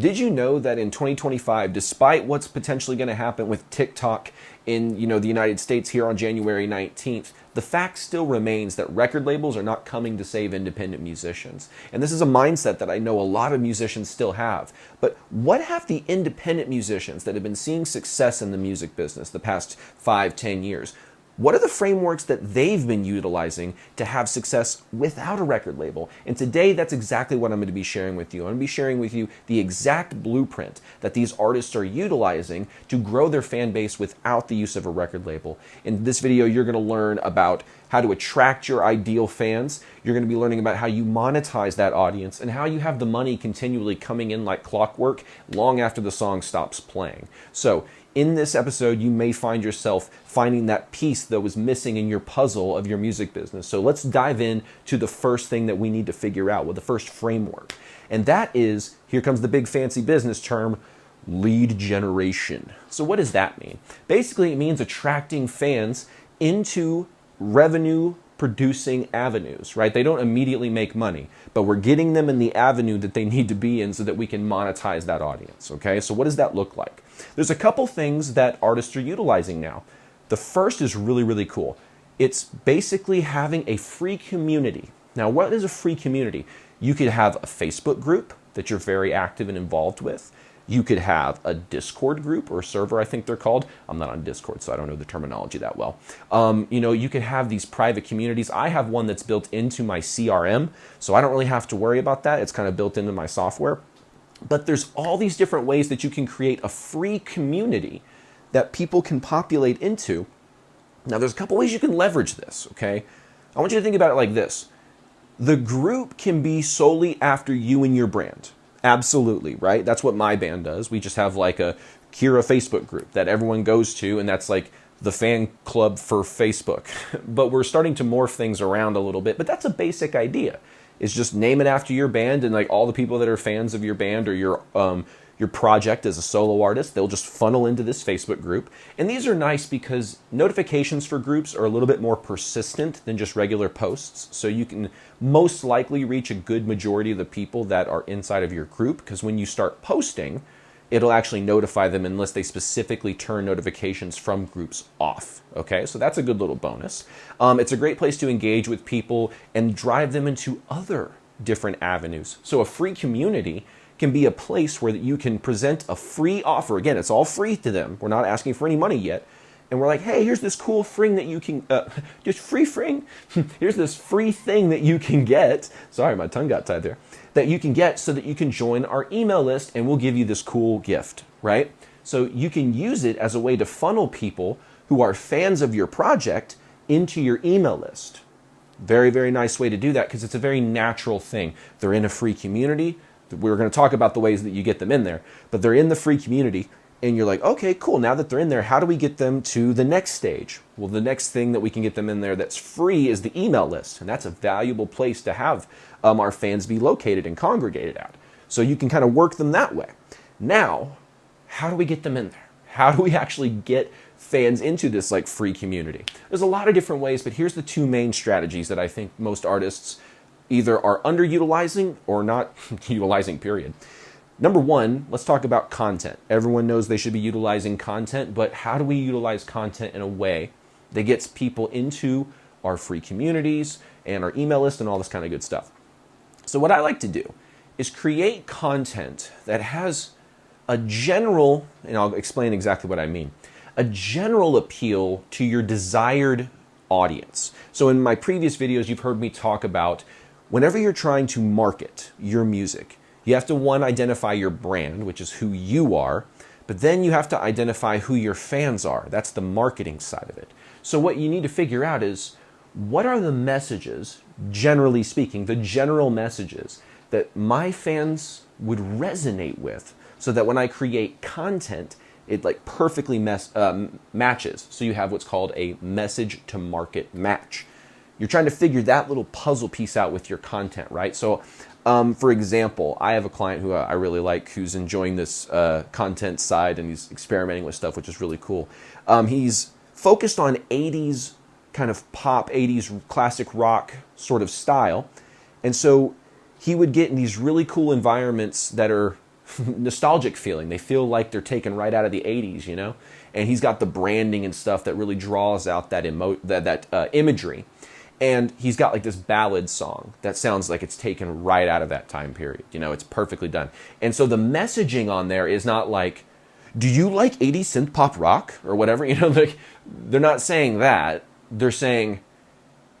Did you know that in 2025, despite what's potentially going to happen with TikTok in the United States here on January 19th, the fact still remains that record labels are not coming to save independent musicians. And this is a mindset that I know a lot of musicians still have. But what have the independent musicians that have been seeing success in the music business the past 5-10 years, what are the frameworks that they've been utilizing to have success without a record label? And today, that's exactly what I'm going to be sharing with you. I'm going to be sharing with you the exact blueprint that these artists are utilizing to grow their fan base without the use of a record label. In this video, you're going to learn about how to attract your ideal fans. You're going to be learning about how you monetize that audience and how you have the money continually coming in like clockwork long after the song stops playing. So, in this episode, you may find yourself finding that piece that was missing in your puzzle of your music business. So let's dive in to the first thing that we need to figure out, with the first framework. And that is, here comes the big fancy business term, lead generation. So what does that mean? Basically, it means attracting fans into revenue producing avenues, right? They don't immediately make money, but we're getting them in the avenue that they need to be in so that we can monetize that audience, okay? So what does that look like? There's a couple things that artists are utilizing now. The first is really, really cool. It's basically having a free community. Now, what is a free community? You could have a Facebook group that you're very active and involved with. You could have a Discord group or server, I think they're called. I'm not on Discord, so I don't know the terminology that well. You could have these private communities. I have one that's built into my CRM, so I don't really have to worry about that. It's kind of built into my software. But there's all these different ways that you can create a free community that people can populate into. Now, there's a couple ways you can leverage this, okay? I want you to think about it like this. The group can be solely after you and your brand. Absolutely, right? That's what my band does. We just have like a Kira Facebook group that everyone goes to, and that's like the fan club for Facebook. But we're starting to morph things around a little bit, but that's a basic idea. Is just name it after your band, and like all the people that are fans of your band or your project as a solo artist, they'll just funnel into this Facebook group. And these are nice because notifications for groups are a little bit more persistent than just regular posts. So you can most likely reach a good majority of the people that are inside of your group, because when you start posting, it'll actually notify them unless they specifically turn notifications from groups off. Okay, so that's a good little bonus. It's a great place to engage with people and drive them into other different avenues. So a free community can be a place where you can present a free offer. Again, it's all free to them. We're not asking for any money yet. And we're like, hey, here's this cool thing that you can, here's this free thing that you can get. Sorry, my tongue got tied there. That you can get so that you can join our email list, and we'll give you this cool gift, right? So you can use it as a way to funnel people who are fans of your project into your email list. Very, very nice way to do that, because it's a very natural thing. They're in a free community. We're going to talk about the ways that you get them in there, but they're in the free community. And you're like, okay, cool. Now that they're in there, how do we get them to the next stage? Well, the next thing that we can get them in there that's free is the email list. And that's a valuable place to have our fans be located and congregated at. So you can kind of work them that way. Now, how do we get them in there? How do we actually get fans into this like free community? There's a lot of different ways, but here's the two main strategies that I think most artists either are underutilizing or not utilizing, period. Number one, let's talk about content. Everyone knows they should be utilizing content, but how do we utilize content in a way that gets people into our free communities and our email list and all this kind of good stuff? So what I like to do is create content that has a general, and I'll explain exactly what I mean, a general appeal to your desired audience. So in my previous videos, you've heard me talk about whenever you're trying to market your music, you have to, one, identify your brand, which is who you are, but then you have to identify who your fans are. That's the marketing side of it. So what you need to figure out is, what are the messages, generally speaking, the general messages that my fans would resonate with, so that when I create content, it like perfectly matches. So you have what's called a message to market match. You're trying to figure that little puzzle piece out with your content, right? So for example, I have a client who I really like, who's enjoying this content side, and he's experimenting with stuff, which is really cool. He's focused on 80s kind of pop, 80s classic rock sort of style. And so he would get in these really cool environments that are nostalgic feeling. They feel like they're taken right out of the 80s, you know? And he's got the branding and stuff that really draws out that imagery. And he's got like this ballad song that sounds like it's taken right out of that time period. You know, it's perfectly done. And so the messaging on there is not like, do you like 80s synth pop rock or whatever? You know, like they're not saying that. They're saying,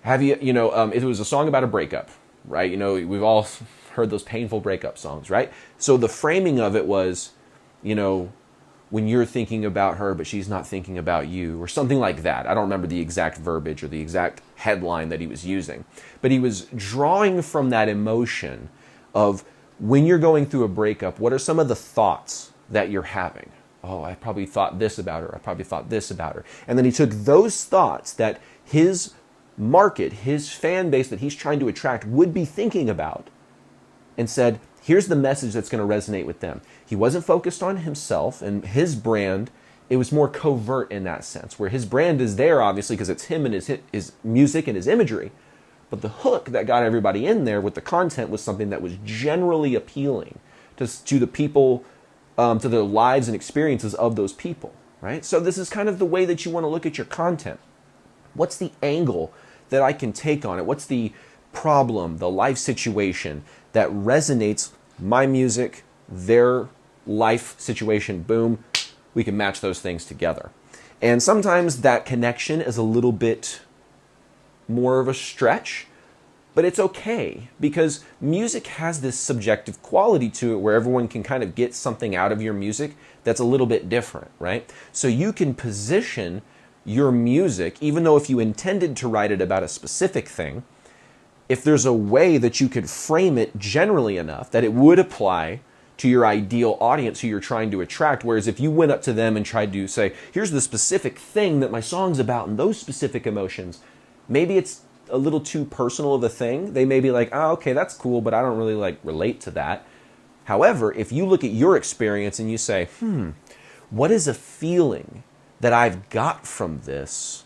have you, it was a song about a breakup, right? You know, we've all heard those painful breakup songs, right? So the framing of it was, you know, when you're thinking about her, but she's not thinking about you, or something like that. I don't remember the exact verbiage or the exact headline that he was using, but he was drawing from that emotion of when you're going through a breakup, what are some of the thoughts that you're having? Oh, I probably thought this about her. I probably thought this about her. And then he took those thoughts that his market, his fan base that he's trying to attract would be thinking about and said, here's the message that's going to resonate with them. He wasn't focused on himself and his brand. It was more covert in that sense, where his brand is there, obviously, because it's him and his music and his imagery. But the hook that got everybody in there with the content was something that was generally appealing to the people, to the lives and experiences of those people, right? So this is kind of the way that you want to look at your content. What's the angle that I can take on it? What's the problem, the life situation that resonates my music, their life situation? Boom, we can match those things together. And sometimes that connection is a little bit more of a stretch, but it's okay because music has this subjective quality to it where everyone can kind of get something out of your music that's a little bit different, right? So you can position your music, even though if you intended to write it about a specific thing, if there's a way that you could frame it generally enough that it would apply to your ideal audience who you're trying to attract, whereas if you went up to them and tried to say, here's the specific thing that my song's about and those specific emotions, maybe it's a little too personal of a thing. They may be like, oh, okay, that's cool, but I don't really like relate to that. However, if you look at your experience and you say, what is a feeling that I've got from this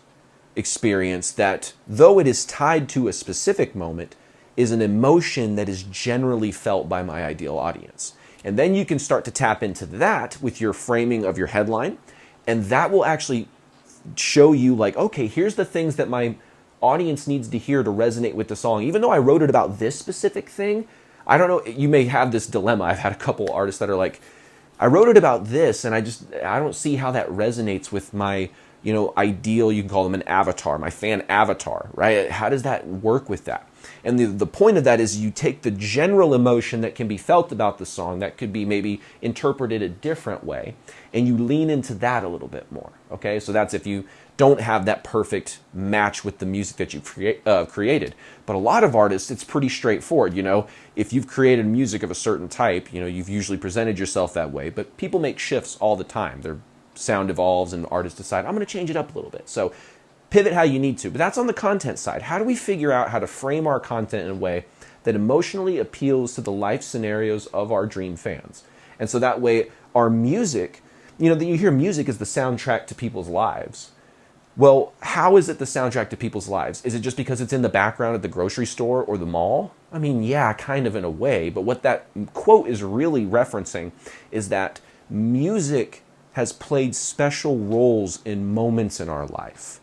experience that, though it is tied to a specific moment, is an emotion that is generally felt by my ideal audience? And then you can start to tap into that with your framing of your headline, and that will actually show you like, okay, here's the things that my audience needs to hear to resonate with the song. Even though I wrote it about this specific thing, I don't know, you may have this dilemma. I've had a couple artists that are like, I wrote it about this and I don't see how that resonates with my, ideal, you can call them an avatar, my fan avatar, right? How does that work with that? And the point of that is you take the general emotion that can be felt about the song that could be maybe interpreted a different way, and you lean into that a little bit more, okay? So that's if you don't have that perfect match with the music that you've created. But a lot of artists, it's pretty straightforward, If you've created music of a certain type, you've usually presented yourself that way, but people make shifts all the time. Their sound evolves and artists decide, I'm going to change it up a little bit. So pivot how you need to. But that's on the content side. How do we figure out how to frame our content in a way that emotionally appeals to the life scenarios of our dream fans? And so that way our music, you hear music is the soundtrack to people's lives. Well, how is it the soundtrack to people's lives? Is it just because it's in the background at the grocery store or the mall? I mean, yeah, kind of in a way. But what that quote is really referencing is that music has played special roles in moments in our life.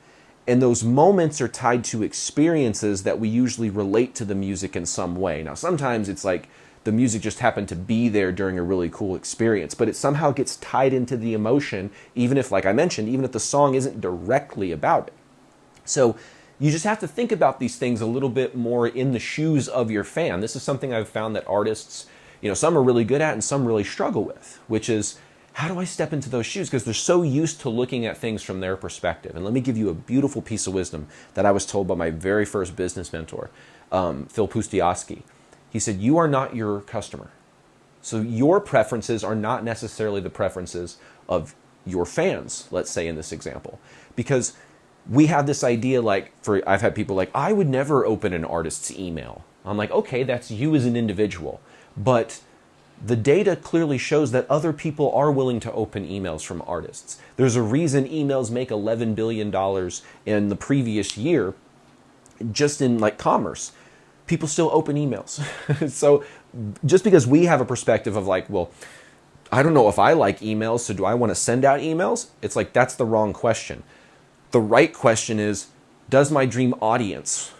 And those moments are tied to experiences that we usually relate to the music in some way. Now, sometimes it's like the music just happened to be there during a really cool experience, but it somehow gets tied into the emotion, even if, like I mentioned, even if the song isn't directly about it. So you just have to think about these things a little bit more in the shoes of your fan. This is something I've found that artists, some are really good at and some really struggle with, which is, how do I step into those shoes? Because they're so used to looking at things from their perspective. And let me give you a beautiful piece of wisdom that I was told by my very first business mentor, Phil Pustiowski. He said, you are not your customer. So your preferences are not necessarily the preferences of your fans, let's say in this example. Because we have this idea I've had people like, I would never open an artist's email. I'm like, okay, that's you as an individual. But the data clearly shows that other people are willing to open emails from artists. There's a reason emails make $11 billion in the previous year just in commerce. People still open emails. So just because we have a perspective of I don't know if I like emails, so do I want to send out emails? It's like, that's the wrong question. The right question is, does my dream audience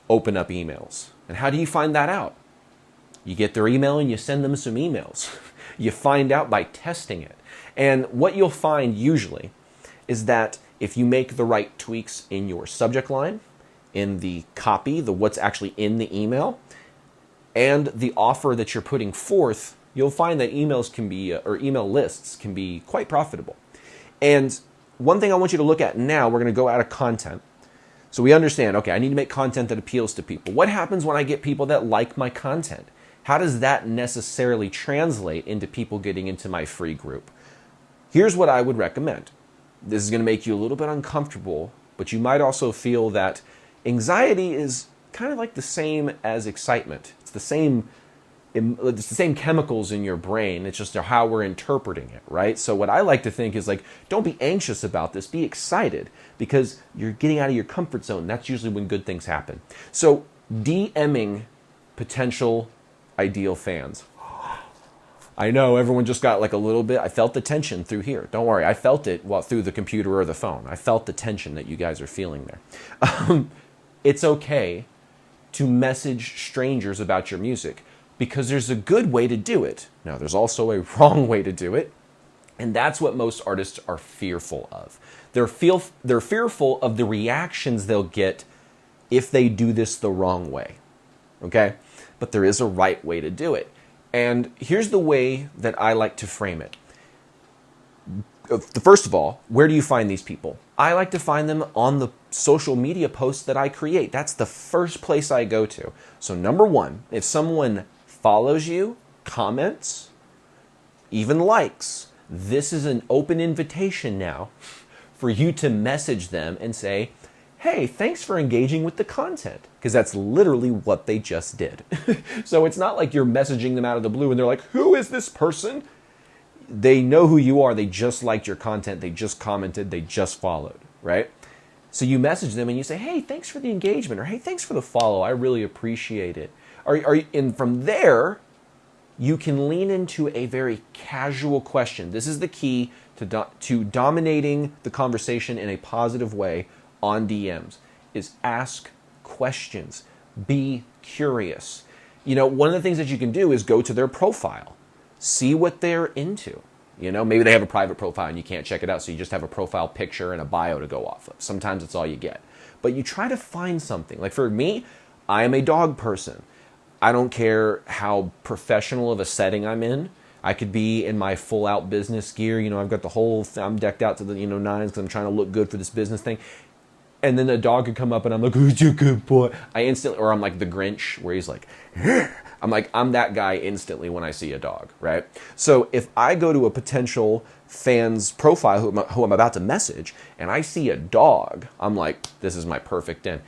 open up emails? And how do you find that out? You get their email and you send them some emails. You find out by testing it. And what you'll find usually is that if you make the right tweaks in your subject line, in the copy, the what's actually in the email, and the offer that you're putting forth, you'll find that emails can be, or email lists can be quite profitable. And one thing I want you to look at now, we're going to go out of content. So we understand, okay, I need to make content that appeals to people. What happens when I get people that like my content? How does that necessarily translate into people getting into my free group? Here's what I would recommend. This is going to make you a little bit uncomfortable, but you might also feel that anxiety is kind of like the same as excitement. It's the same chemicals in your brain. It's just how we're interpreting it, right? So what I like to think is like, don't be anxious about this. Be excited because you're getting out of your comfort zone. That's usually when good things happen. So DMing potential ideal fans. I know everyone just got like a little bit. I felt the tension through here. Don't worry. I felt it through the computer or the phone. I felt the tension that you guys are feeling there. It's okay to message strangers about your music because there's a good way to do it. Now, there's also a wrong way to do it. And that's what most artists are fearful of. They're fearful of the reactions they'll get if they do this the wrong way. Okay? But there is a right way to do it. And here's the way that I like to frame it. First of all, where do you find these people? I like to find them on the social media posts that I create. That's the first place I go to. So number one, if someone follows you, comments, even likes, this is an open invitation now for you to message them and say, hey, thanks for engaging with the content. Because that's literally what they just did. So it's not like you're messaging them out of the blue and they're like, who is this person? They know who you are. They just liked your content. They just commented. They just followed, right? So you message them and you say, hey, thanks for the engagement, or hey, thanks for the follow. I really appreciate it. And from there, you can lean into a very casual question. This is the key to dominating the conversation in a positive way on DMs, is ask questions. Be curious. You know, one of the things that you can do is go to their profile. See what they're into. You know, maybe they have a private profile and you can't check it out, so you just have a profile picture and a bio to go off of. Sometimes it's all you get. But you try to find something. Like for me, I am a dog person. I don't care how professional of a setting I'm in. I could be in my full out business gear. You know, I've got the whole, I'm decked out to the, nines because I'm trying to look good for this business thing. And then a dog could come up and I'm like, who's your good boy? Or I'm like the Grinch where he's like, I'm that guy instantly when I see a dog, right? So if I go to a potential fan's profile who I'm about to message and I see a dog, I'm like, this is my perfect in.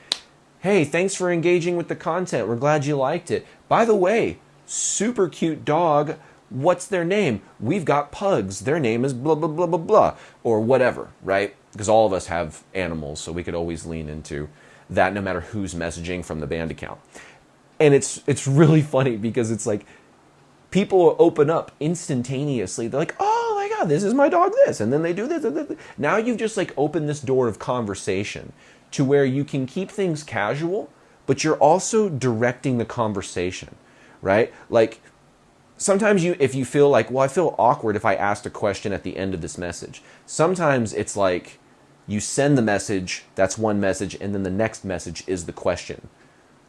Hey, thanks for engaging with the content. We're glad you liked it. By the way, super cute dog. What's their name? We've got pugs. Their name is blah, blah, blah, blah, blah, or whatever, right? Because all of us have animals, so we could always lean into that no matter who's messaging from the band account. And it's really funny because it's like people open up instantaneously. They're like, oh my God, this is my dog this. And then they do this. Now you've just like opened this door of conversation to where you can keep things casual, but you're also directing the conversation, right? Like sometimes if you feel like, well, I feel awkward if I asked a question at the end of this message. Sometimes it's like you send the message, that's one message, and then the next message is the question,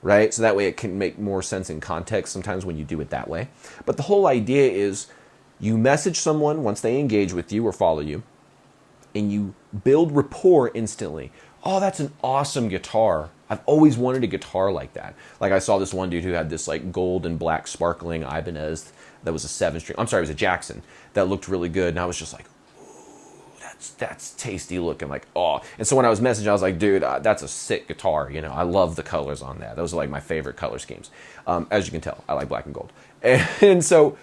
right? So that way it can make more sense in context sometimes when you do it that way. But the whole idea is you message someone once they engage with you or follow you, and you build rapport instantly. Oh, that's an awesome guitar. I've always wanted a guitar like that. Like I saw this one dude who had this like gold and black sparkling Ibanez that was a 7-string. I'm sorry, it was a Jackson that looked really good. And I was just like, ooh, that's tasty looking. Like, oh. And so when I was messaging, I was like, dude, that's a sick guitar. You know, I love the colors on that. Those are like my favorite color schemes. As you can tell, I like black and gold. And so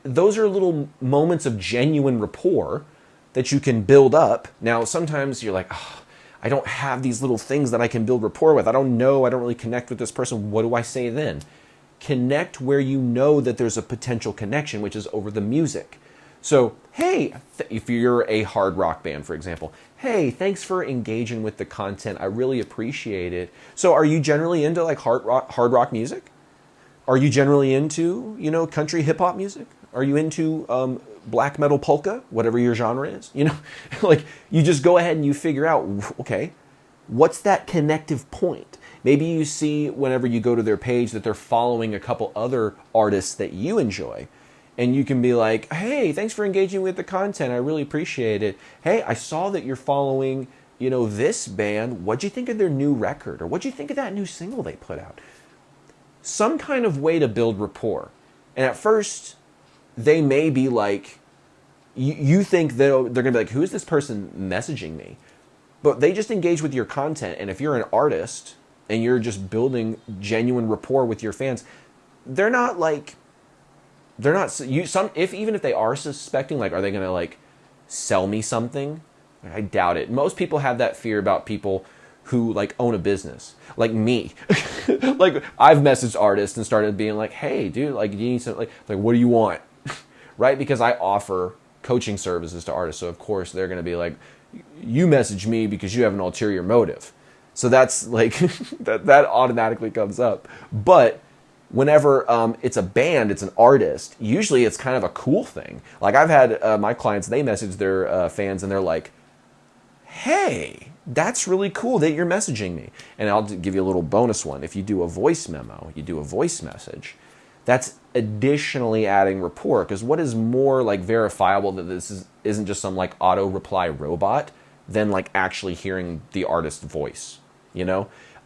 those are little moments of genuine rapport that you can build up. Now, sometimes you're like, oh, I don't have these little things that I can build rapport with. I don't know. I don't really connect with this person. What do I say then? Connect where you know that there's a potential connection, which is over the music. So, hey, if you're a hard rock band, for example, hey, thanks for engaging with the content. I really appreciate it. So are you generally into like hard rock music? Are you generally into, country hip hop music? Are you into black metal polka, whatever your genre is? Like you just go ahead and you figure out, okay, what's that connective point? Maybe you see whenever you go to their page that they're following a couple other artists that you enjoy. And you can be like, hey, thanks for engaging with the content. I really appreciate it. Hey, I saw that you're following, this band. What'd you think of their new record? Or what'd you think of that new single they put out? Some kind of way to build rapport. And at first, they may be like, you think they're going to be like, who is this person messaging me? But they just engage with your content. And if you're an artist and you're just building genuine rapport with your fans, even if they are suspecting, like, are they going to like sell me something? I doubt it. Most people have that fear about people who like own a business, like me. Like I've messaged artists and started being like, hey dude, like you need something, like what do you want? Right? Because I offer coaching services to artists. So of course they're going to be like, you message me because you have an ulterior motive. So that's like, that automatically comes up. But whenever it's a band, it's an artist, usually it's kind of a cool thing. Like I've had my clients, they message their fans and they're like, hey, that's really cool that you're messaging me. And I'll give you a little bonus one. If you do a voice memo, you do a voice message, that's additionally adding rapport. Because what is more like verifiable that this isn't just some like auto reply robot than like actually hearing the artist's voice,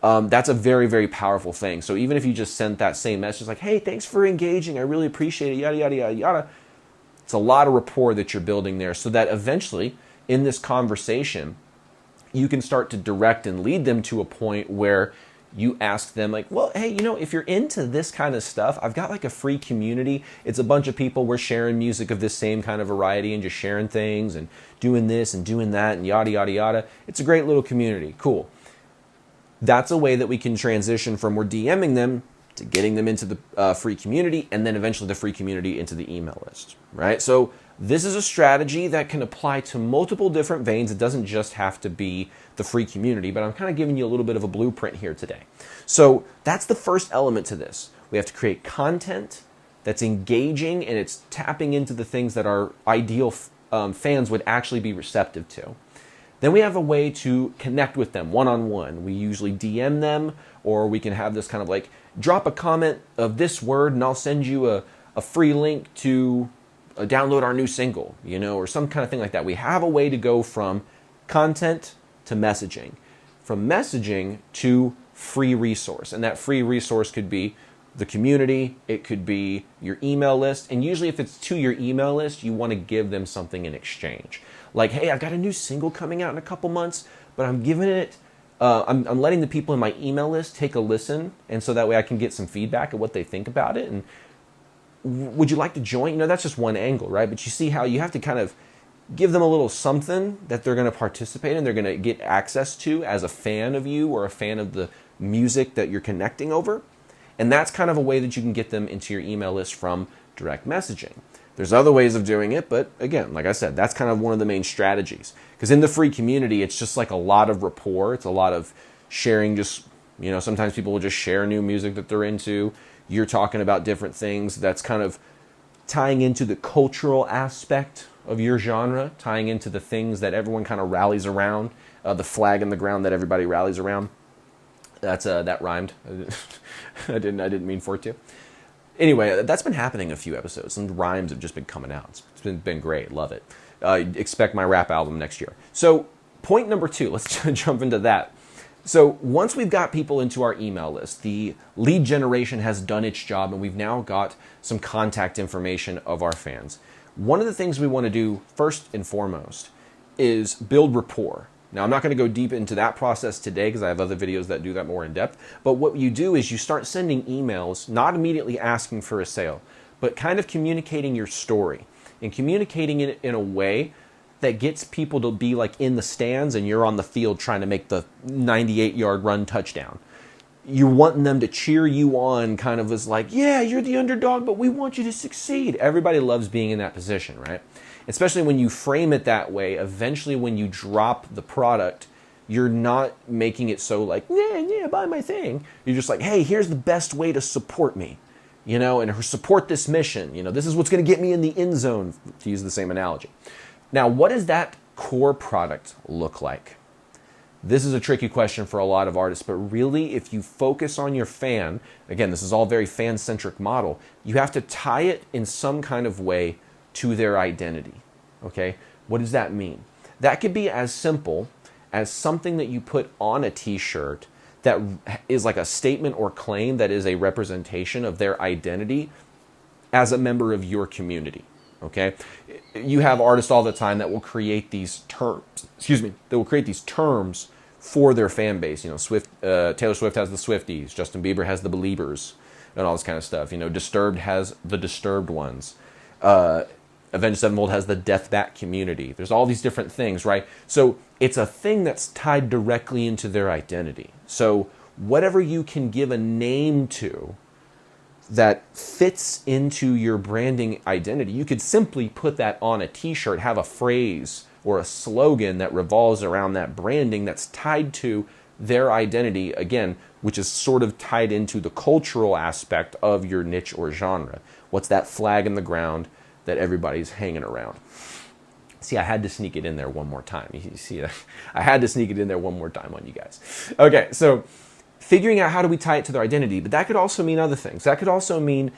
That's a very, very powerful thing. So even if you just sent that same message like, hey, thanks for engaging, I really appreciate it, yada, yada, yada, yada. It's a lot of rapport that you're building there so that eventually in this conversation, you can start to direct and lead them to a point where you ask them like, well, hey, if you're into this kind of stuff, I've got like a free community. It's a bunch of people. We're sharing music of this same kind of variety and just sharing things and doing this and doing that and yada, yada, yada. It's a great little community. Cool. That's a way that we can transition from we're DMing them to getting them into the free community and then eventually the free community into the email list, right? So this is a strategy that can apply to multiple different veins. It doesn't just have to be the free community, but I'm kind of giving you a little bit of a blueprint here today. So that's the first element to this. We have to create content that's engaging and it's tapping into the things that our ideal fans would actually be receptive to. Then we have a way to connect with them one-on-one. We usually DM them, or we can have this kind of like, drop a comment of this word and I'll send you a free link to download our new single, or some kind of thing like that. We have a way to go from content to messaging, from messaging to free resource. And that free resource could be the community, it could be your email list. And usually if it's to your email list, you want to give them something in exchange. Like, hey, I've got a new single coming out in a couple months, but I'm giving it, I'm letting the people in my email list take a listen. And so that way I can get some feedback of what they think about it. And would you like to join? That's just one angle, right? But you see how you have to kind of give them a little something that they're going to participate in, they're going to get access to as a fan of you or a fan of the music that you're connecting over. And that's kind of a way that you can get them into your email list from direct messaging. There's other ways of doing it, but again, like I said, that's kind of one of the main strategies. Because in the free community, it's just like a lot of rapport. It's a lot of sharing, just, sometimes people will just share new music that they're into. You're talking about different things. That's kind of tying into the cultural aspect of your genre, tying into the things that everyone kind of rallies around, the flag in the ground that everybody rallies around. That rhymed. I didn't mean for it to. Anyway, that's been happening a few episodes, and rhymes have just been coming out. It's been great. Love it. Expect my rap album next year. So point number 2, let's jump into that. So once we've got people into our email list, the lead generation has done its job, and we've now got some contact information of our fans. One of the things we want to do first and foremost is build rapport. Now, I'm not going to go deep into that process today because I have other videos that do that more in depth. But what you do is you start sending emails, not immediately asking for a sale, but kind of communicating your story and communicating it in a way that gets people to be like in the stands and you're on the field trying to make the 98-yard run touchdown. you're wanting them to cheer you on, kind of as like, yeah, you're the underdog, but we want you to succeed. Everybody loves being in that position, right? Especially when you frame it that way, eventually when you drop the product, you're not making it so like, yeah, buy my thing. You're just like, hey, here's the best way to support me, and support this mission. This is what's going to get me in the end zone, to use the same analogy. Now, what does that core product look like? This is a tricky question for a lot of artists, but really, if you focus on your fan, again, this is all very fan-centric model, you have to tie it in some kind of way to their identity, okay? What does that mean? That could be as simple as something that you put on a t-shirt that is like a statement or claim that is a representation of their identity as a member of your community, okay? You have artists all the time that will create these terms, for their fan base. Taylor Swift has the Swifties, Justin Bieber has the Beliebers, and all this kind of stuff. Disturbed has the Disturbed ones. Avenged Sevenfold has the Deathbat community. There's all these different things, right? So it's a thing that's tied directly into their identity. So whatever you can give a name to that fits into your branding identity, you could simply put that on a t-shirt, have a phrase or a slogan that revolves around that branding that's tied to their identity, again, which is sort of tied into the cultural aspect of your niche or genre. What's that flag in the ground that everybody's hanging around? See, I had to sneak it in there one more time. You see, I had to sneak it in there one more time on you guys. Okay, so figuring out how do we tie it to their identity, but that could also mean other things. That could also mean,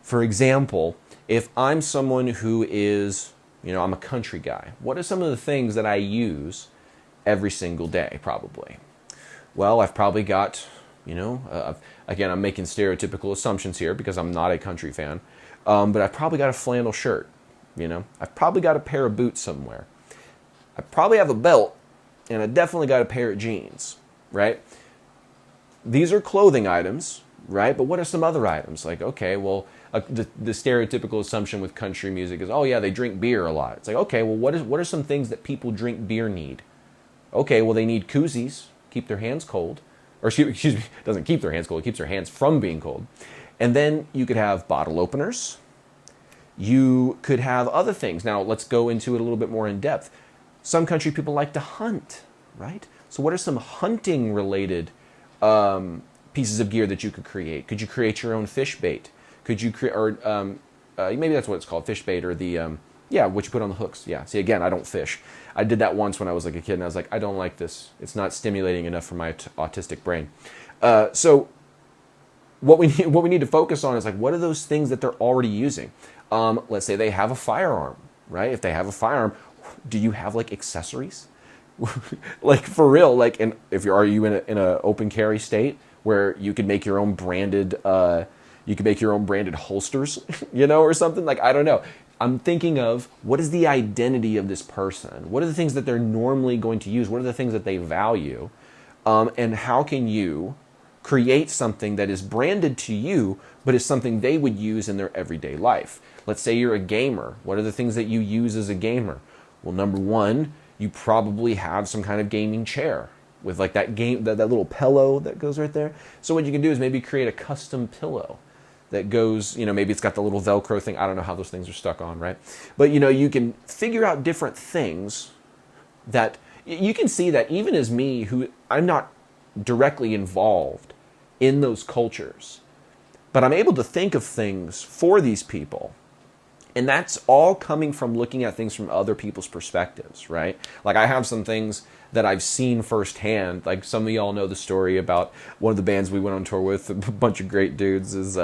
for example, if I'm someone who is, I'm a country guy, what are some of the things that I use every single day, probably? Well, I've probably got, again, I'm making stereotypical assumptions here because I'm not a country fan, but I've probably got a flannel shirt, I've probably got a pair of boots somewhere. I probably have a belt, and I definitely got a pair of jeans, right? These are clothing items, right? But what are some other items? Like, okay, well, the stereotypical assumption with country music is, oh yeah, they drink beer a lot. It's like, okay, well, what are some things that people drink beer need? Okay, well, they need koozies, keep their hands cold. Or excuse me, doesn't keep their hands cold, it keeps their hands from being cold. And then you could have bottle openers. You could have other things. Now, let's go into it a little bit more in depth. Some country people like to hunt, right? So what are some hunting-related pieces of gear that you could create? Could you create your own fish bait? Could you create, or maybe that's what it's called, fish bait, or the, what you put on the hooks. Yeah, see, again, I don't fish. I did that once when I was like a kid, and I was like, I don't like this. It's not stimulating enough for my autistic brain. So what we need to focus on is like, what are those things that they're already using? Let's say they have a firearm, right? If they have a firearm, do you have like accessories? Like for real, like, and are you in a open carry state where you could make your own branded holsters, or something? Like, I don't know. I'm thinking of what is the identity of this person? What are the things that they're normally going to use? What are the things that they value? And how can you create something that is branded to you, but is something they would use in their everyday life? Let's say you're a gamer. What are the things that you use as a gamer? Well, number one, you probably have some kind of gaming chair with like that little pillow that goes right there. So what you can do is maybe create a custom pillow that goes, maybe it's got the little Velcro thing. I don't know how those things are stuck on, right? But, you can figure out different things that you can see that even as me, who I'm not directly involved in those cultures, but I'm able to think of things for these people. And that's all coming from looking at things from other people's perspectives, right? Like I have some things that I've seen firsthand. Like some of y'all know the story about one of the bands we went on tour with, a bunch of great dudes, is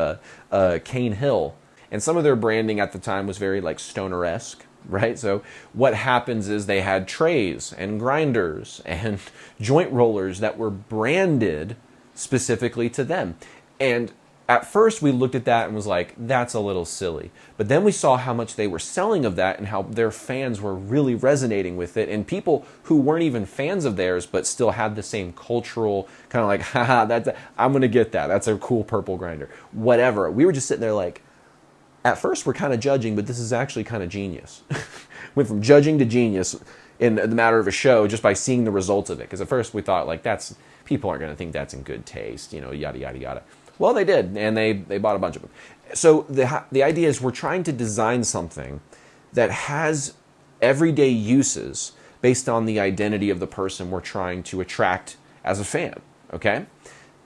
Cane Hill. And some of their branding at the time was very like stoner-esque, right? So what happens is they had trays and grinders and joint rollers that were branded specifically to them. And at first we looked at that and was like, that's a little silly. But then we saw how much they were selling of that and how their fans were really resonating with it. And people who weren't even fans of theirs but still had the same cultural kind of like, haha, I'm going to get that. That's a cool purple grinder. Whatever. We were just sitting there like, at first we're kind of judging, but this is actually kind of genius. Went from judging to genius in the matter of a show just by seeing the results of it. Because at first we thought like, that's People aren't going to think that's in good taste, yada, yada, yada. Well, they did, and they bought a bunch of them. So the idea is we're trying to design something that has everyday uses based on the identity of the person we're trying to attract as a fan, okay?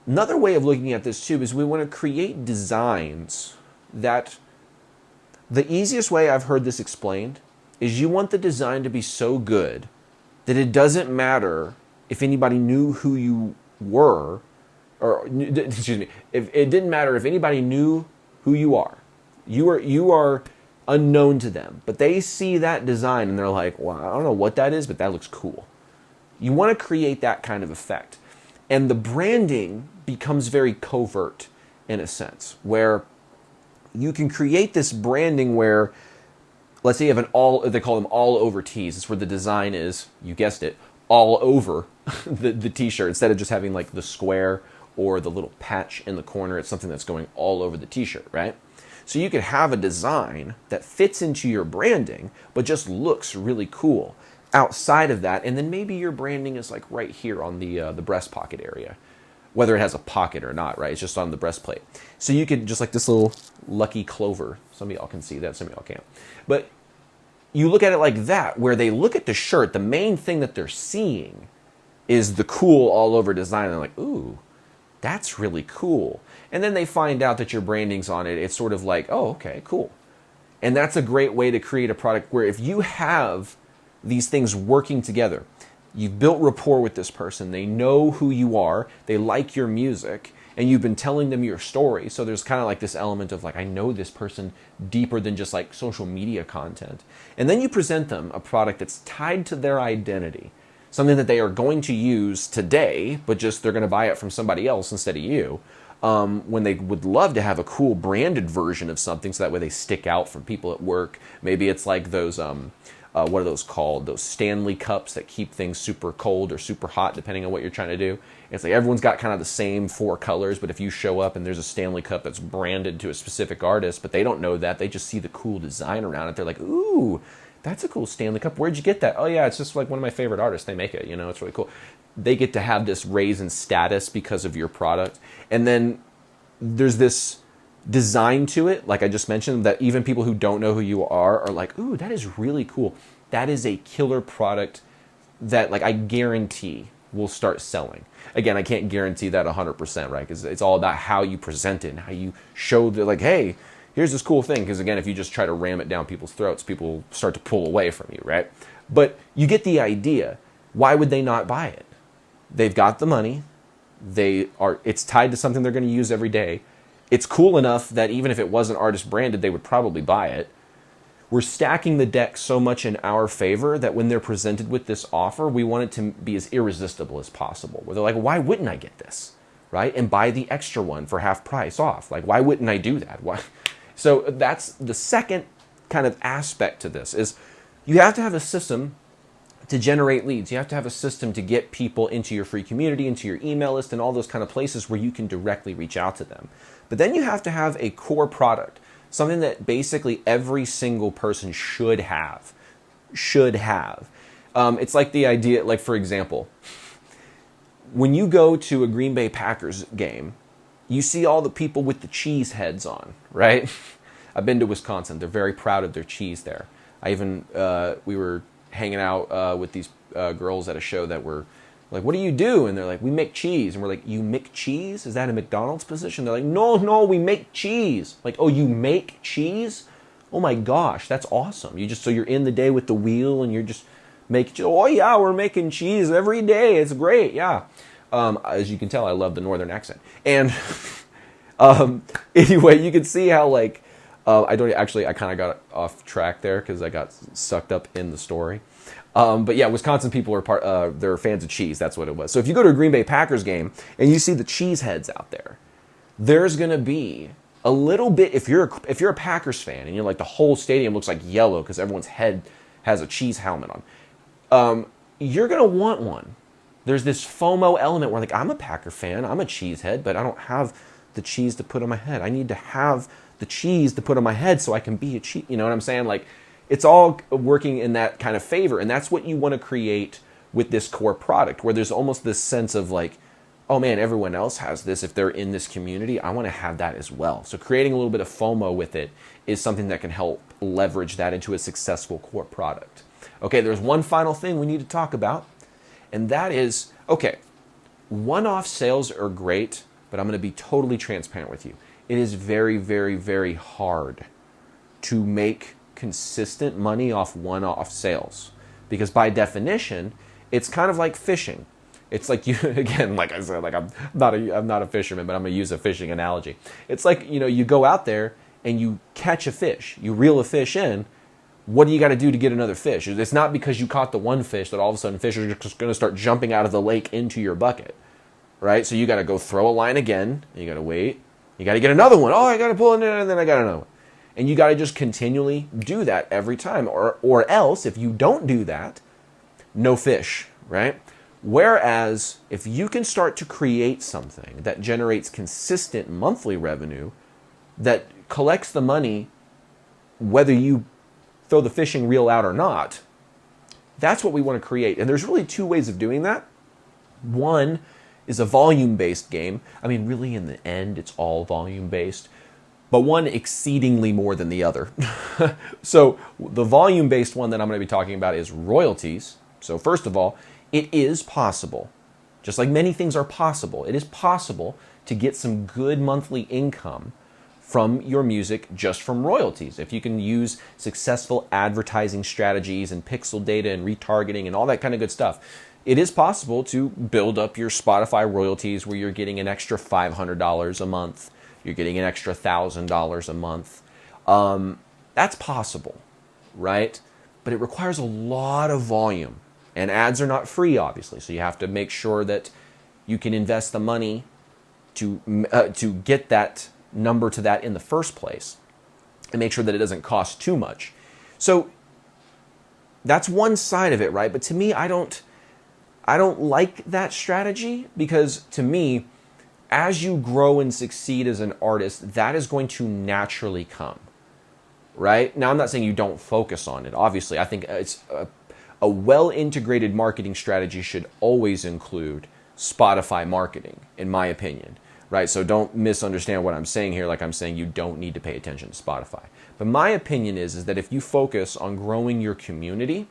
Another way of looking at this too is we want to create designs that, the easiest way I've heard this explained is you want the design to be so good that it doesn't matter if anybody knew who you were, or excuse me, if it didn't matter if anybody knew who you are. You are unknown to them, but they see that design and they're like, well, I don't know what that is, but that looks cool. You want to create that kind of effect. And the branding becomes very covert in a sense, where you can create this branding where, let's say you have they call them all over tees. It's where the design is, you guessed it, all over the t-shirt. Instead of just having like the square or the little patch in the corner, it's something that's going all over the t-shirt, right? So you could have a design that fits into your branding, but just looks really cool outside of that. And then maybe your branding is like right here on the breast pocket area, whether it has a pocket or not, right? It's just on the breastplate. So you could just like this little lucky clover. Some of y'all can see that, some of y'all can't. But you look at it like that, where they look at the shirt, the main thing that they're seeing is the cool all over design. And they're like, ooh, that's really cool. And then they find out that your branding's on it. It's sort of like, oh, okay, cool. And that's a great way to create a product where if you have these things working together, you've built rapport with this person, they know who you are, they like your music, and you've been telling them your story. So there's kind of like this element of like, I know this person deeper than just like social media content. And then you present them a product that's tied to their identity, something that they are going to use today, but just they're going to buy it from somebody else instead of you. When they would love to have a cool branded version of something so that way they stick out from people at work. Maybe it's like those, what are those called? Those Stanley cups that keep things super cold or super hot depending on what you're trying to do. It's like everyone's got kind of the same 4 colors, but if you show up and there's a Stanley cup that's branded to a specific artist, but they don't know that, they just see the cool design around it. They're like, ooh, that's a cool Stanley cup. Where'd you get that? Oh yeah, it's just like one of my favorite artists. They make it, it's really cool. They get to have this raise in status because of your product. And then there's this design to it, like I just mentioned, that even people who don't know who you are like, ooh, that is really cool. That is a killer product that like I guarantee will start selling. Again, I can't guarantee that 100%, right? Because it's all about how you present it and how you show that like, hey, here's this cool thing. Because again, if you just try to ram it down people's throats, people start to pull away from you, right? But you get the idea. Why would they not buy it? They've got the money. It's tied to something they're going to use every day. It's cool enough that even if it wasn't artist branded, they would probably buy it. We're stacking the deck so much in our favor that when they're presented with this offer, we want it to be as irresistible as possible. Where they're like, why wouldn't I get this? Right? And buy the extra one for half price off. Like, why wouldn't I do that? Why? So that's the second kind of aspect to this is you have to have a system to generate leads. You have to have a system to get people into your free community, into your email list, and all those kind of places where you can directly reach out to them. But then you have to have a core product, something that basically every single person should have. It's like the idea, like for example, when you go to a Green Bay Packers game, you see all the people with the cheese heads on, right? I've been to Wisconsin. They're very proud of their cheese there. We were hanging out with these girls at a show that were like, what do you do? And they're like, we make cheese. And we're like, you make cheese? Is that a McDonald's position? They're like, no, we make cheese. Like, oh, you make cheese? Oh my gosh, that's awesome. So you're in the day with the wheel and you're just making, oh yeah, we're making cheese every day. It's great, yeah. As you can tell, I love the northern accent. And anyway, you can see how like, I kind of got off track there because I got sucked up in the story. But yeah, Wisconsin people are they're fans of cheese. That's what it was. So if you go to a Green Bay Packers game and you see the cheese heads out there, there's going to be a little bit, if you're a Packers fan and you're like the whole stadium looks like yellow because everyone's head has a cheese helmet on, you're going to want one. There's this FOMO element where like, I'm a Packer fan, I'm a cheese head, but I don't have the cheese to put on my head. I need to have the cheese to put on my head so I can be a cheese. You know what I'm saying? Like, it's all working in that kind of favor. And that's what you want to create with this core product, where there's almost this sense of like, oh man, everyone else has this. If they're in this community, I want to have that as well. So creating a little bit of FOMO with it is something that can help leverage that into a successful core product. Okay, there's one final thing we need to talk about, and that is, okay, one-off sales are great, but I'm going to be totally transparent with you. It is very, very, very hard to make consistent money off one-off sales, because by definition, it's kind of like fishing. It's like you, again, like I said, like I'm not a fisherman, but I'm going to use a fishing analogy. It's like, you go out there and you catch a fish, you reel a fish in. What do you got to do to get another fish? It's not because you caught the one fish that all of a sudden fish are just going to start jumping out of the lake into your bucket, right? So you got to go throw a line again. You got to wait. You got to get another one. Oh, I got to pull it in, and then I got another one. And you got to just continually do that every time. Or else, if you don't do that, no fish, right? Whereas if you can start to create something that generates consistent monthly revenue, that collects the money, whether you throw the fishing reel out or not, that's what we want to create. And there's really two ways of doing that. One is a volume-based game. I mean, really in the end, it's all volume-based, but one exceedingly more than the other. So the volume-based one that I'm going to be talking about is royalties. So first of all, it is possible, just like many things are possible, it is possible to get some good monthly income from your music just from royalties. If you can use successful advertising strategies and pixel data and retargeting and all that kind of good stuff, it is possible to build up your Spotify royalties where you're getting an extra $500 a month, you're getting an extra $1,000 a month. That's possible, right? But it requires a lot of volume. And ads are not free, obviously, so you have to make sure that you can invest the money to get that number to that in the first place, and make sure that it doesn't cost too much. So that's one side of it, right? But to me, I don't like that strategy, because to me, as you grow and succeed as an artist, that is going to naturally come, right? Now, I'm not saying you don't focus on it. Obviously, I think it's a well-integrated marketing strategy should always include Spotify marketing, in my opinion, right? So don't misunderstand what I'm saying here, like I'm saying you don't need to pay attention to Spotify. But my opinion is that if you focus on growing your community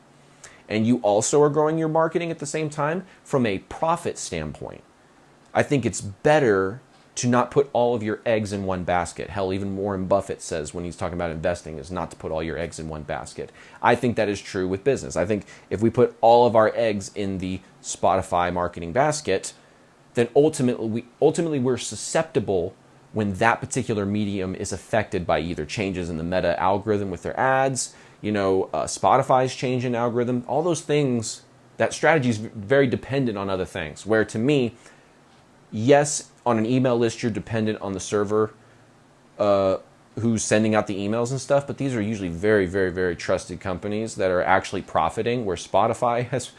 and you also are growing your marketing at the same time from a profit standpoint, I think it's better to not put all of your eggs in one basket. Hell, even Warren Buffett says when he's talking about investing is not to put all your eggs in one basket. I think that is true with business. I think if we put all of our eggs in the Spotify marketing basket, then ultimately we're susceptible when that particular medium is affected by either changes in the meta algorithm with their ads, Spotify's change in algorithm, all those things. That strategy is very dependent on other things, where to me, yes, on an email list, you're dependent on the server who's sending out the emails and stuff, but these are usually very, very, very trusted companies that are actually profiting, where Spotify has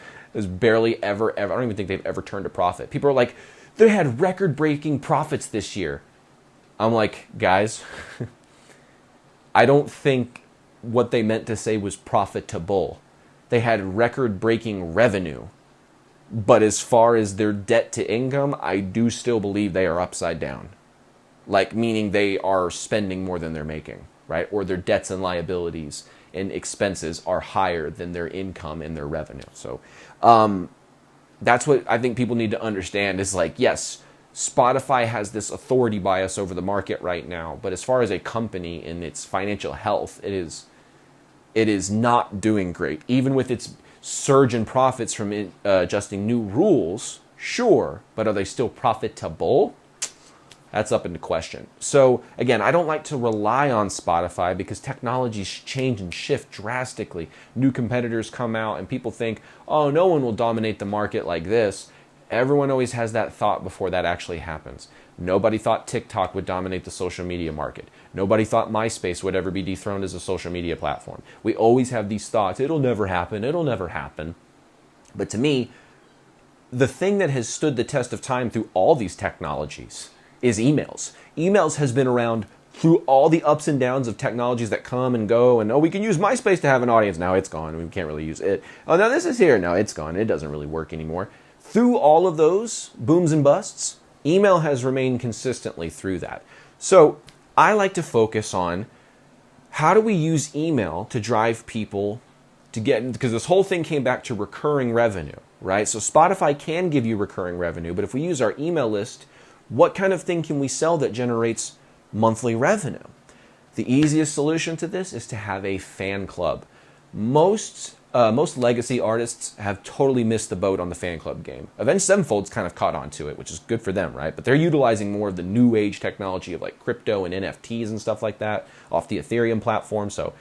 barely ever, I don't even think they've ever turned a profit. People are like, they had record-breaking profits this year. I'm like, guys, I don't think what they meant to say was profitable. They had record-breaking revenue. But as far as their debt to income, I do still believe they are upside down. Like, meaning they are spending more than they're making, right? Or their debts and liabilities and expenses are higher than their income and their revenue. So that's what I think people need to understand is like, yes, Spotify has this authority bias over the market right now. But as far as a company in its financial health, it is not doing great. Even with its surge in profits from adjusting new rules, sure, but are they still profitable? That's up into question. So again, I don't like to rely on Spotify because technologies change and shift drastically. New competitors come out and people think, oh, no one will dominate the market like this. Everyone always has that thought before that actually happens. Nobody thought TikTok would dominate the social media market. Nobody thought MySpace would ever be dethroned as a social media platform. We always have these thoughts, it'll never happen, it'll never happen. But to me, the thing that has stood the test of time through all these technologies is emails. Emails has been around through all the ups and downs of technologies that come and go, and we can use MySpace to have an audience. Now it's gone, we can't really use it. Oh, now this is here. Now it's gone. It doesn't really work anymore. Through all of those booms and busts, email has remained consistently through that. So I like to focus on how do we use email to drive people to get, because this whole thing came back to recurring revenue, right? So Spotify can give you recurring revenue, but if we use our email list, what kind of thing can we sell that generates monthly revenue? The easiest solution to this is to have a fan club. Most legacy artists have totally missed the boat on the fan club game. Avenged Sevenfold's kind of caught on to it, which is good for them, right? But they're utilizing more of the new age technology of like crypto and NFTs and stuff like that off the Ethereum platform. So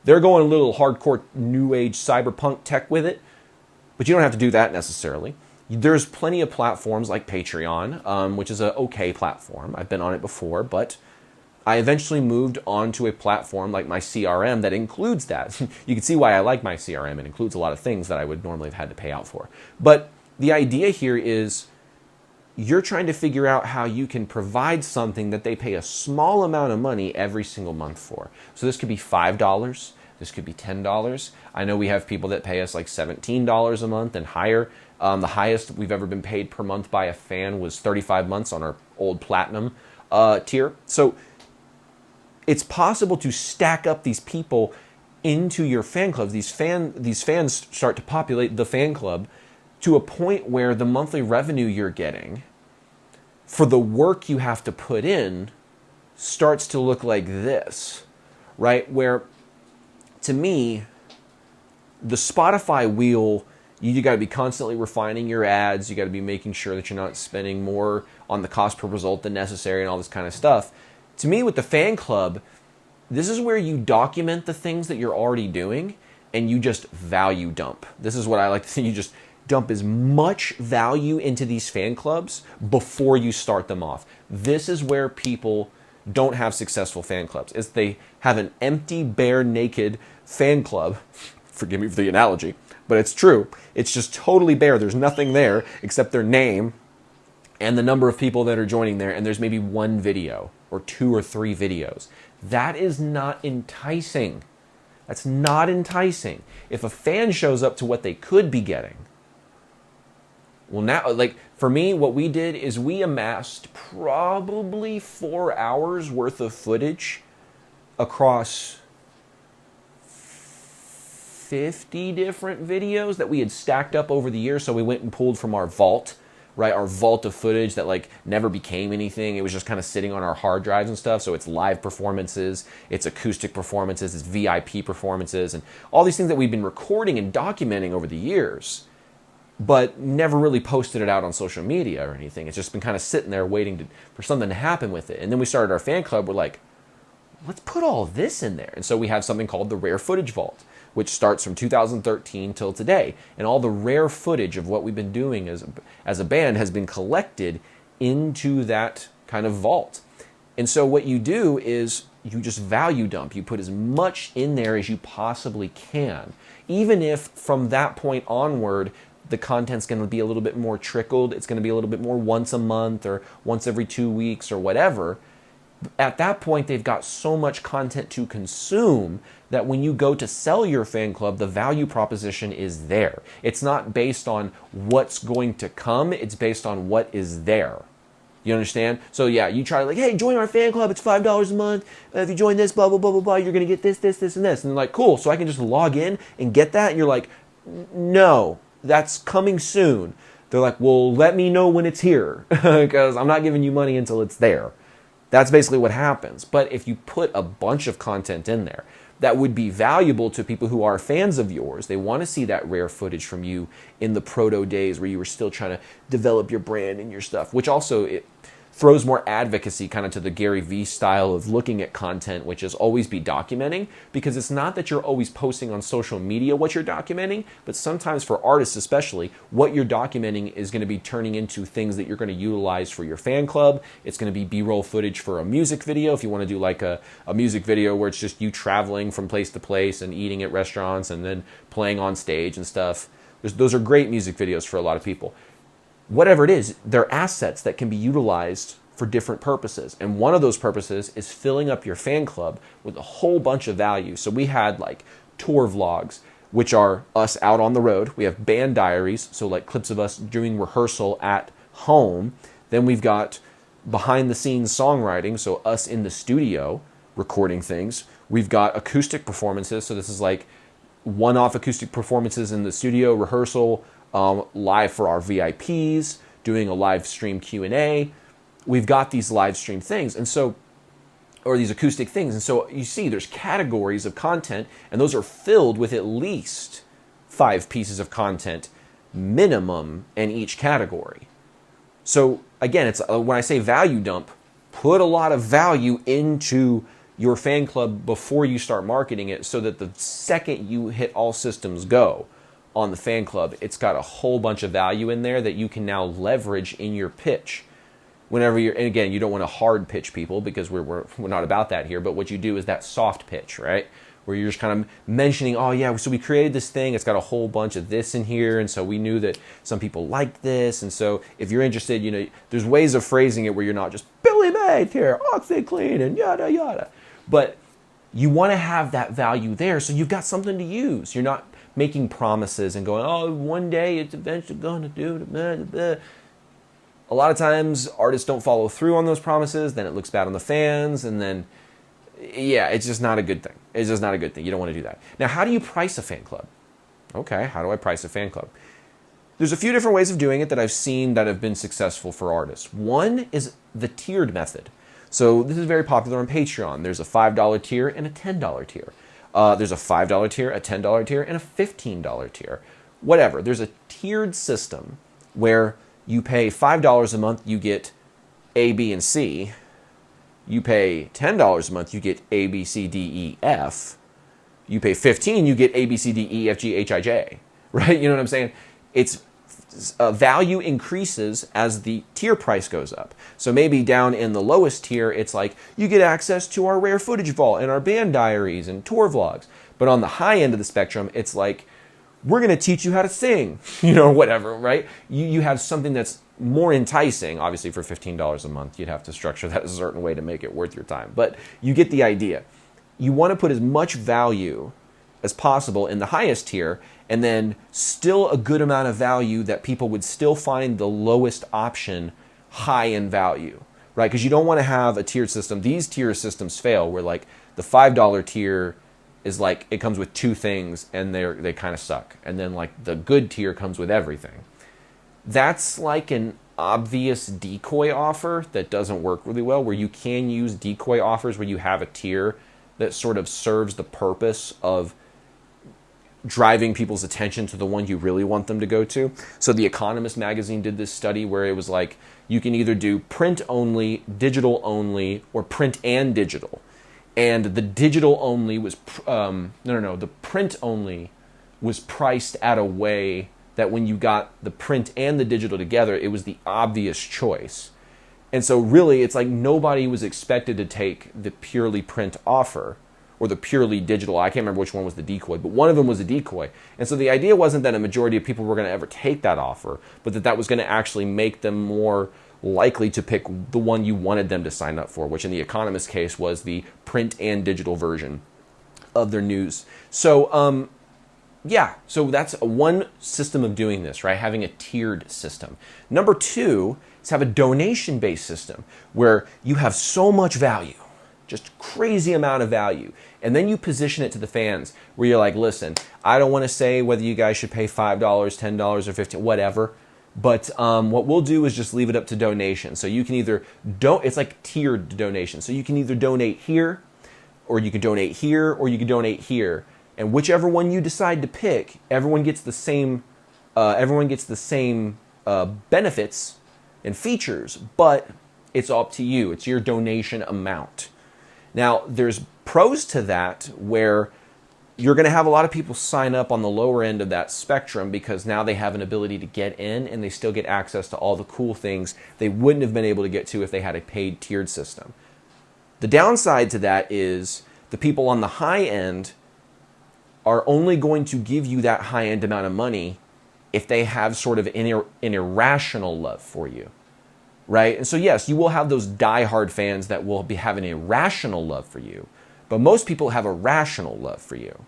they're going a little hardcore new age cyberpunk tech with it, but you don't have to do that necessarily. There's plenty of platforms like Patreon, which is an okay platform. I've been on it before, but I eventually moved on to a platform like my CRM that includes that. You can see why I like my CRM. It includes a lot of things that I would normally have had to pay out for. But the idea here is you're trying to figure out how you can provide something that they pay a small amount of money every single month for. So this could be $5. This could be $10. I know we have people that pay us like $17 a month and higher. The highest we've ever been paid per month by a fan was 35 months on our old platinum tier. So it's possible to stack up these people into your fan clubs. These fans start to populate the fan club to a point where the monthly revenue you're getting for the work you have to put in starts to look like this, right? Where, to me, the Spotify wheel, you got to be constantly refining your ads. You got to be making sure that you're not spending more on the cost per result than necessary and all this kind of stuff. To me, with the fan club, this is where you document the things that you're already doing and you just value dump. This is what I like to say. You just dump as much value into these fan clubs before you start them off. This is where people don't have successful fan clubs, is they have an empty, bare, naked fan club. Forgive me for the analogy, but it's true. It's just totally bare. There's nothing there except their name and the number of people that are joining there, and there's maybe one video or 2 or 3 videos. That is not enticing. That's not enticing. If a fan shows up to what they could be getting, well, now, like for me, what we did is we amassed probably 4 hours worth of footage across 50 different videos that we had stacked up over the years. So we went and pulled from our vault, right? Our vault of footage that like never became anything. It was just kind of sitting on our hard drives and stuff. So it's live performances, it's acoustic performances, it's VIP performances, and all these things that we've been recording and documenting over the years, but never really posted it out on social media or anything. It's just been kind of sitting there waiting for something to happen with it. And then we started our fan club. We're like, let's put all this in there. And so we have something called the Rare Footage Vault, which starts from 2013 till today. And all the rare footage of what we've been doing as a band has been collected into that kind of vault. And so what you do is you just value dump. You put as much in there as you possibly can. Even if from that point onward, the content's going to be a little bit more trickled. It's going to be a little bit more once a month or once every 2 weeks or whatever. At that point, they've got so much content to consume that when you go to sell your fan club, the value proposition is there. It's not based on what's going to come. It's based on what is there. You understand? So yeah, you try like, hey, join our fan club. It's $5 a month. If you join this, blah, blah, blah, blah, blah, you're going to get this, this, this, and this. And they're like, cool. So I can just log in and get that. And you're like, no, that's coming soon. They're like, well, let me know when it's here because I'm not giving you money until it's there. That's basically what happens. But if you put a bunch of content in there that would be valuable to people who are fans of yours, they want to see that rare footage from you in the proto days where you were still trying to develop your brand and your stuff, which also it throws more advocacy kind of to the Gary Vee style of looking at content, which is always be documenting, because it's not that you're always posting on social media what you're documenting, but sometimes for artists especially, what you're documenting is going to be turning into things that you're going to utilize for your fan club. It's going to be B-roll footage for a music video. If you want to do like a music video where it's just you traveling from place to place and eating at restaurants and then playing on stage and stuff, those are great music videos for a lot of people. Whatever it is, they're assets that can be utilized for different purposes. And one of those purposes is filling up your fan club with a whole bunch of value. So we had like tour vlogs. which are us out on the road. We have band diaries, so like clips of us doing rehearsal at home. Then we've got behind the scenes songwriting, so us in the studio recording things. We've got acoustic performances, so this is like one-off acoustic performances in the studio, rehearsal, live for our VIPs, doing a live stream Q&A. We've got these live stream things, and so, or these acoustic things. And so you see there's categories of content, and those are filled with at least 5 pieces of content minimum in each category. So again, it's when I say value dump, put a lot of value into your fan club before you start marketing it, so that the second you hit all systems go on the fan club, it's got a whole bunch of value in there that you can now leverage in your pitch. Whenever you're, and again, you don't want to hard pitch people, because we're not about that here, but what you do is that soft pitch, right? Where you're just kind of mentioning, oh yeah, so we created this thing, it's got a whole bunch of this in here, and so we knew that some people liked this, and so if you're interested, you know, there's ways of phrasing it where you're not just Billy Mays here, OxiClean, and yada yada. But you want to have that value there, so you've got something to use. You're not making promises and going, oh, one day it's eventually going to do it. A lot of times artists don't follow through on those promises, then it looks bad on the fans, and then, yeah, it's just not a good thing. It's just not a good thing. You don't want to do that. Now, how do you price a fan club? Okay, how do I price a fan club? There's a few different ways of doing it that I've seen that have been successful for artists. One is the tiered method. So this is very popular on Patreon. There's a $5 tier and a $10 tier. There's a $5 tier, a $10 tier, and a $15 tier. Whatever. There's a tiered system where you pay $5 a month, you get A, B, and C. You pay $10 a month, you get A, B, C, D, E, F. You pay $15, you get A, B, C, D, E, F, G, H, I, J. Right? You know what I'm saying? It's value increases as the tier price goes up. So maybe down in the lowest tier, it's like you get access to our rare footage vault and our band diaries and tour vlogs. But on the high end of the spectrum, it's like, we're going to teach you how to sing, you know, whatever, right? You have something that's more enticing. Obviously, for $15 a month, you'd have to structure that a certain way to make it worth your time. But you get the idea. You want to put as much value as possible in the highest tier, and then still a good amount of value that people would still find the lowest option high in value, right? Because you don't want to have a tiered system. These tier systems fail where like the $5 tier is like, it comes with 2 things and they kind of suck. And then like the good tier comes with everything. That's like an obvious decoy offer that doesn't work really well, where you can use decoy offers where you have a tier that sort of serves the purpose of driving people's attention to the one you really want them to go to. So The Economist magazine did this study where it was like, you can either do print only, digital only, or print and digital. And the digital only was, the print only was priced at a way that when you got the print and the digital together, it was the obvious choice. And so really, it's like nobody was expected to take the purely print offer or the purely digital. I can't remember which one was the decoy, but one of them was a decoy. And so the idea wasn't that a majority of people were going to ever take that offer, but that was going to actually make them more likely to pick the one you wanted them to sign up for, which in the Economist case was the print and digital version of their news. So, so that's one system of doing this, right? Having a tiered system. Number 2 is have a donation-based system where you have so much value, just crazy amount of value. And then you position it to the fans where you're like, listen, I don't want to say whether you guys should pay $5, $10, or $15, whatever. But what we'll do is just leave it up to donation. So you can either, it's like tiered donation. So you can either donate here, or you can donate here, or you can donate here. And whichever one you decide to pick, everyone gets the same benefits and features, but it's up to you. It's your donation amount. Now, there's pros to that where you're going to have a lot of people sign up on the lower end of that spectrum because now they have an ability to get in and they still get access to all the cool things they wouldn't have been able to get to if they had a paid tiered system. The downside to that is the people on the high end are only going to give you that high end amount of money if they have sort of an irrational love for you, right? And so yes, you will have those diehard fans that will have an irrational love for you, but most people have a rational love for you.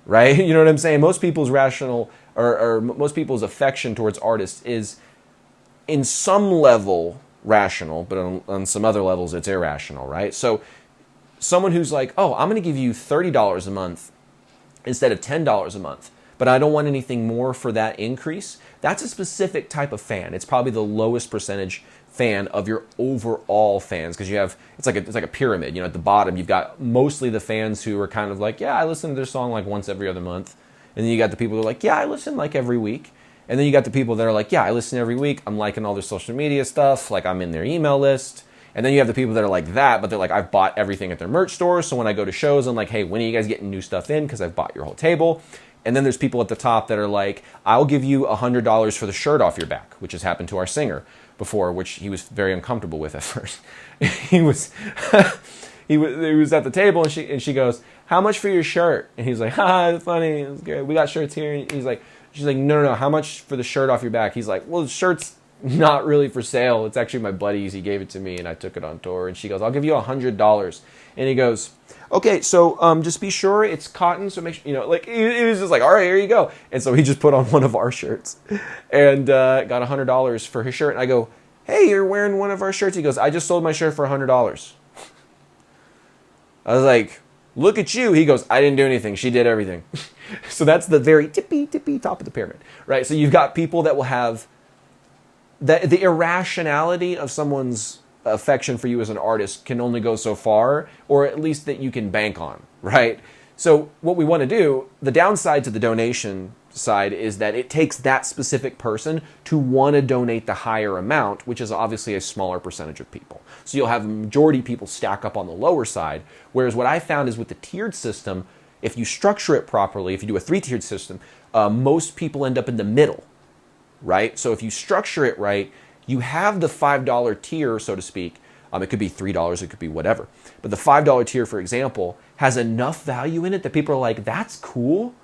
right? You know what I'm saying? Most people's rational or most people's affection towards artists is in some level rational, but on some other levels it's irrational, right? So someone who's like, oh, I'm going to give you $30 a month instead of $10 a month, but I don't want anything more for that increase. That's a specific type of fan. It's probably the lowest percentage fan of your overall fans, because you have it's like a pyramid. You know, at the bottom you've got mostly the fans who are kind of like, yeah, I listen to their song like once every other month, and then you got the people who are like, yeah, I listen like every week, and then you got the people that are like, yeah, I listen every week. I'm liking all their social media stuff, like I'm in their email list. And then you have the people that are like that, but they're like, I've bought everything at their merch store. So when I go to shows, I'm like, hey, when are you guys getting new stuff in? Because I've bought your whole table. And then there's people at the top that are like, I'll give you $100 for the shirt off your back, which has happened to our singer before, which he was very uncomfortable with at first. he was he was at the table, and she goes, how much for your shirt? And he's like, it's funny, it's good. We got shirts here. And she's like, no, how much for the shirt off your back? He's like, well, the shirt's not really for sale. It's actually my buddy's. He gave it to me and I took it on tour. And she goes, I'll give you $100. And he goes, okay, so just be sure it's cotton. So make sure, like, it was just like, all right, here you go. And so he just put on one of our shirts and got $100 for his shirt. And I go, hey, you're wearing one of our shirts. He goes, I just sold my shirt for $100. I was like, look at you. He goes, I didn't do anything. She did everything. So that's the very tippy top of the pyramid, right? So you've got people that will have the irrationality of someone's affection for you as an artist can only go so far, or at least that you can bank on, right? So what we want to do, the downside to the donation side is that it takes that specific person to want to donate the higher amount, which is obviously a smaller percentage of people. So you'll have the majority of people stack up on the lower side, whereas what I found is with the tiered system, if you structure it properly, if you do a 3-tiered system, most people end up in the middle, right? So if you structure it right, you have the $5 tier, so to speak. It could be $3, it could be whatever. But the $5 tier, for example, has enough value in it that people are like, that's cool.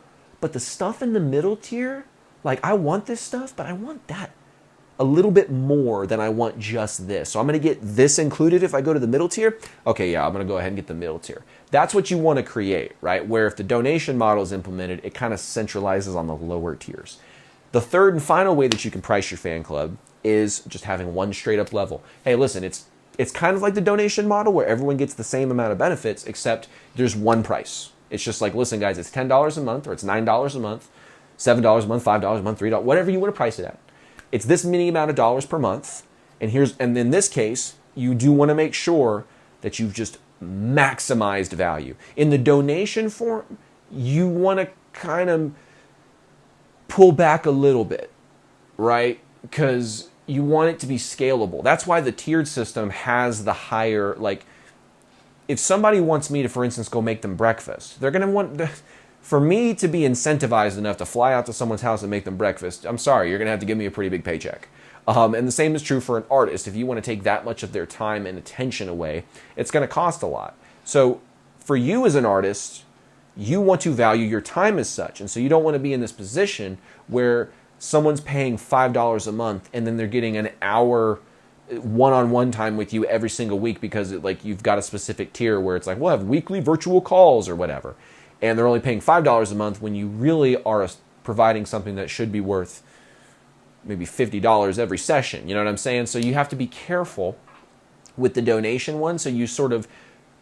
But the stuff in the middle tier, like, I want this stuff, but I want that a little bit more than I want just this. So I'm going to get this included if I go to the middle tier. Okay, yeah, I'm going to go ahead and get the middle tier. That's what you want to create, right? Where if the donation model is implemented, it kind of centralizes on the lower tiers. The third and final way that you can price your fan club is just having one straight up level. Hey, listen, it's kind of like the donation model where everyone gets the same amount of benefits, except there's one price. It's just like, listen, guys, it's $10 a month, or it's $9 a month, $7 a month, $5 a month, $3, whatever you want to price it at. It's this many amount of dollars per month. And in this case, you do want to make sure that you've just maximized value. In the donation form, you want to kind of pull back a little bit, right? Because you want it to be scalable. That's why the tiered system has the higher, like, if somebody wants me to, for instance, go make them breakfast, they're going to want, for me to be incentivized enough to fly out to someone's house and make them breakfast, I'm sorry, you're going to have to give me a pretty big paycheck. And the same is true for an artist. If you want to take that much of their time and attention away, it's going to cost a lot. So for you as an artist, you want to value your time as such. And so you don't want to be in this position where someone's paying $5 a month and then they're getting an hour one-on-one time with you every single week because you've got a specific tier where it's like, we'll have weekly virtual calls or whatever. And they're only paying $5 a month when you really are providing something that should be worth maybe $50 every session. You know what I'm saying? So you have to be careful with the donation one. So you sort of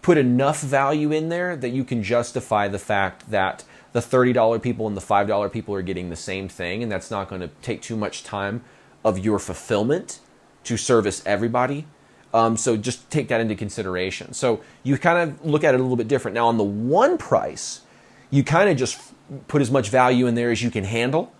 put enough value in there that you can justify the fact that the $30 people and the $5 people are getting the same thing, and that's not going to take too much time of your fulfillment to service everybody. So just take that into consideration. So you kind of look at it a little bit different. Now on the one price, you kind of just put as much value in there as you can handle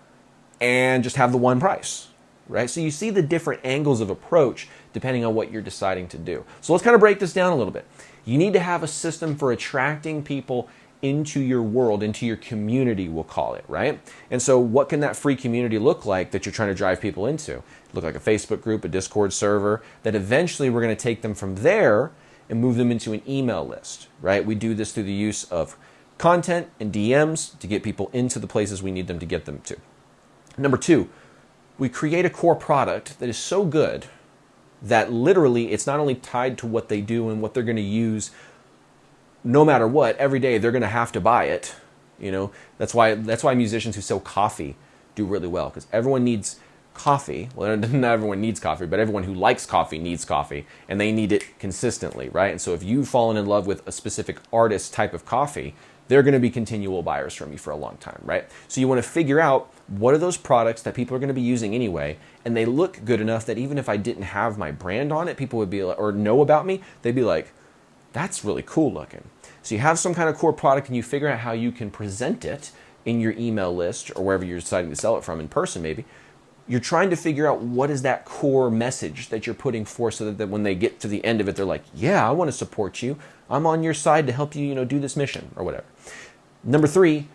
and just have the one price, right? So you see the different angles of approach depending on what you're deciding to do. So let's kind of break this down a little bit. You need to have a system for attracting people into your world, into your community, we'll call it, right? And so what can that free community look like that you're trying to drive people into? Look like a Facebook group, a Discord server, that eventually we're going to take them from there and move them into an email list, right? We do this through the use of content and DMs to get people into the places we need them to get them to. Number two, we create a core product that is so good that literally it's not only tied to what they do and what they're going to use no matter what, every day they're going to have to buy it. You know, that's why musicians who sell coffee do really well, because everyone needs coffee. Well, not everyone needs coffee, but everyone who likes coffee needs coffee, and they need it consistently, right? And so if you've fallen in love with a specific artist type of coffee, they're going to be continual buyers from you for a long time, right? So you want to figure out what are those products that people are going to be using anyway, and they look good enough that even if I didn't have my brand on it, people would be like, or know about me, they'd be like, that's really cool looking. So you have some kind of core product and you figure out how you can present it in your email list or wherever you're deciding to sell it from, in person maybe. You're trying to figure out what is that core message that you're putting forth, so that when they get to the end of it, they're like, yeah, I want to support you. I'm on your side to help you, do this mission or whatever. Number 3,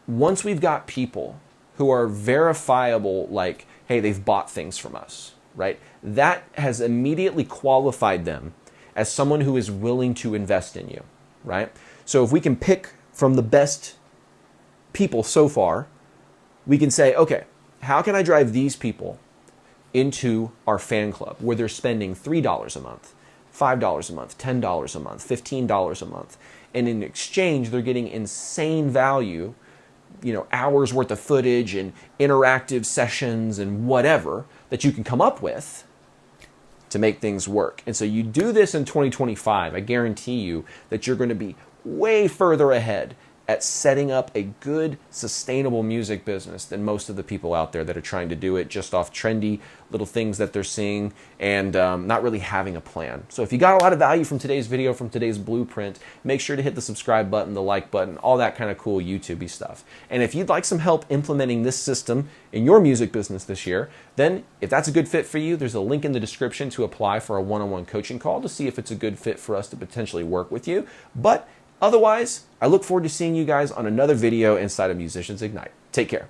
once we've got people who are verifiable, like, hey, they've bought things from us, right? That has immediately qualified them as someone who is willing to invest in you, right? So if we can pick from the best people so far, we can say, okay, how can I drive these people into our fan club where they're spending $3 a month, $5 a month, $10 a month, $15 a month, and in exchange they're getting insane value, hours worth of footage and interactive sessions and whatever that you can come up with to make things work. And so you do this in 2025, I guarantee you that you're going to be way further ahead at setting up a good, sustainable music business than most of the people out there that are trying to do it just off trendy little things that they're seeing and not really having a plan. So if you got a lot of value from today's video, from today's blueprint, make sure to hit the subscribe button, the like button, all that kind of cool YouTube-y stuff. And if you'd like some help implementing this system in your music business this year, then if that's a good fit for you, there's a link in the description to apply for a one-on-one coaching call to see if it's a good fit for us to potentially work with you. But otherwise, I look forward to seeing you guys on another video inside of Musicians Ignite. Take care.